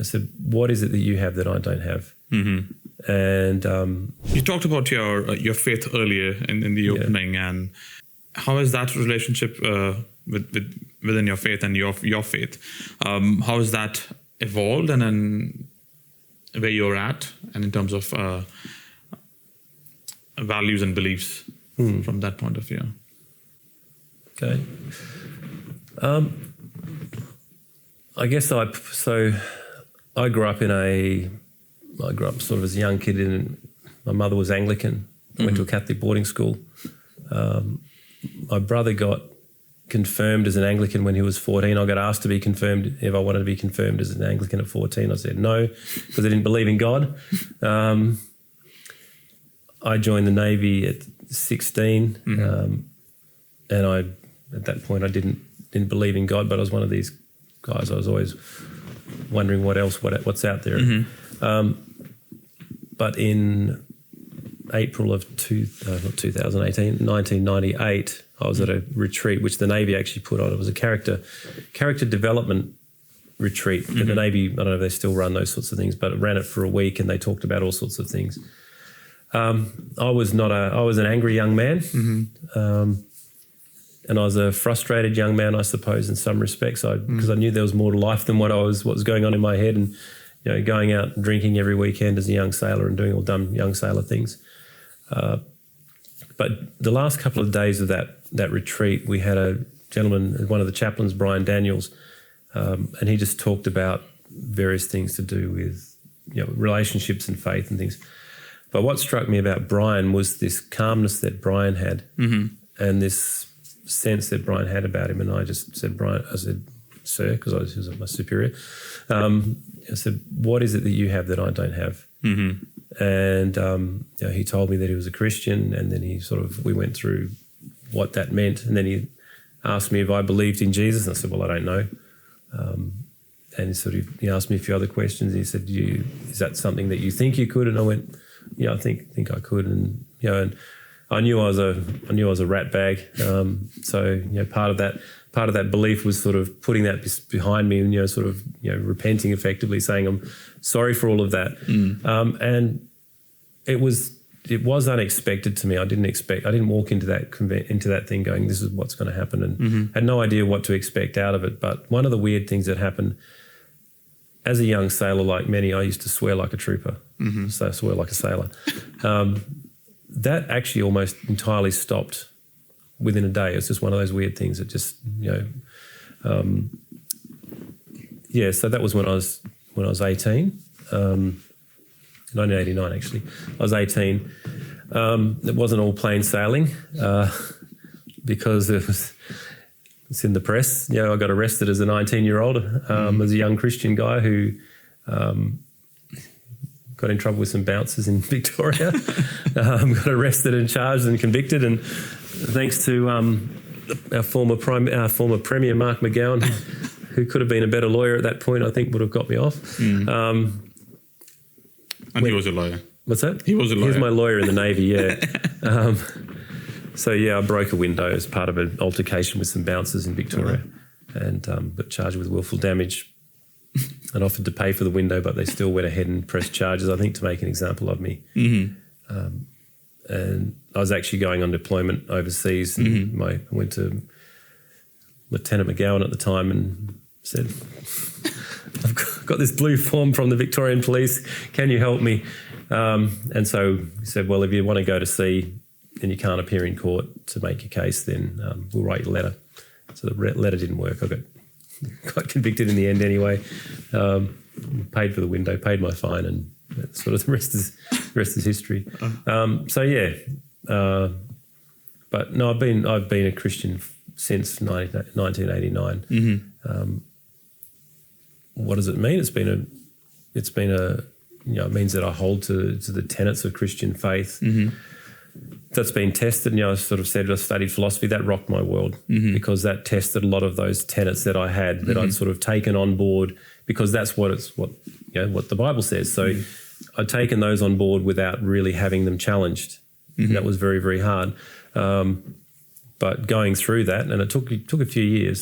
I said, what is it that you have that I don't have? Mm-hmm. And you talked about your faith earlier in the opening, and how is that relationship within your faith and your faith? How has that evolved, and then where you're at, and in terms of values and beliefs from that point of view? Okay. I guess I grew up sort of as a young kid my mother was Anglican. I went to a Catholic boarding school. My brother got confirmed as an Anglican when he was 14. I got asked to be confirmed if I wanted to be confirmed as an Anglican at 14. I said no, because I didn't believe in God. I joined the Navy at 16, and at that point I didn't believe in God, but I was one of these guys. I was always wondering what's out there. But in April of 1998, I was at a retreat which the Navy actually put on. It was a character development retreat. But the Navy, I don't know if they still run those sorts of things, but it ran it for a week and they talked about all sorts of things. I was an angry young man, and I was a frustrated young man, I suppose, in some respects, because I knew there was more to life than what was going on in my head, and going out and drinking every weekend as a young sailor and doing all dumb young sailor things. But the last couple of days of that retreat, we had a gentleman, one of the chaplains, Brian Daniels, and he just talked about various things to do with relationships and faith and things. But what struck me about Brian was this calmness that Brian had, and this sense that Brian had about him. And I just said, Brian, I said, sir, because he was my superior. I said, what is it that you have that I don't have? And he told me that he was a Christian, and then we went through what that meant, and then he asked me if I believed in Jesus, and I said, well, I don't know. And he asked me a few other questions. He said, is that something that you think you could? And I went, yeah, I think I could. And and I knew I was a rat bag. So part of that belief was sort of putting that behind me and repenting effectively, saying I'm sorry for all of that. And it was unexpected to me. I didn't walk into that thing going, this is what's going to happen, and had no idea what to expect out of it. But one of the weird things that happened, as a young sailor, like many, I used to swear like a trooper. So I swear like a sailor. That actually almost entirely stopped within a day. It's just one of those weird things that just, so that was when I was 18, 1989 actually. I was 18. It wasn't all plain sailing because it's in the press. I got arrested as a 19-year-old, as a young Christian guy who got in trouble with some bouncers in Victoria, got arrested and charged and convicted, and thanks to our former Premier, Mark McGowan, who could have been a better lawyer at that point, I think would have got me off. And he was a lawyer. What's that? He was a lawyer. He was my lawyer in the Navy, yeah. I broke a window as part of an altercation with some bouncers in Victoria, and got charged with willful damage. And offered to pay for the window, but they still went ahead and pressed charges, I think, to make an example of me. And I was actually going on deployment overseas, and I went to Lieutenant McGowan at the time and said, I've got this blue form from the Victorian Police, can you help me? And so he said, well, if you want to go to sea and you can't appear in court to make your case, then we'll write you a letter. So the letter didn't work. I got convicted in the end anyway, paid for the window, paid my fine, and sort of the rest is history. But no, I've been a Christian since 1989. What does it mean? It means that I hold to the tenets of Christian faith. That's been tested. I sort of said I studied philosophy. That rocked my world because that tested a lot of those tenets that I had that I'd sort of taken on board, because that's what the Bible says. So I'd taken those on board without really having them challenged. That was very, very hard. But going through that, and it took a few years.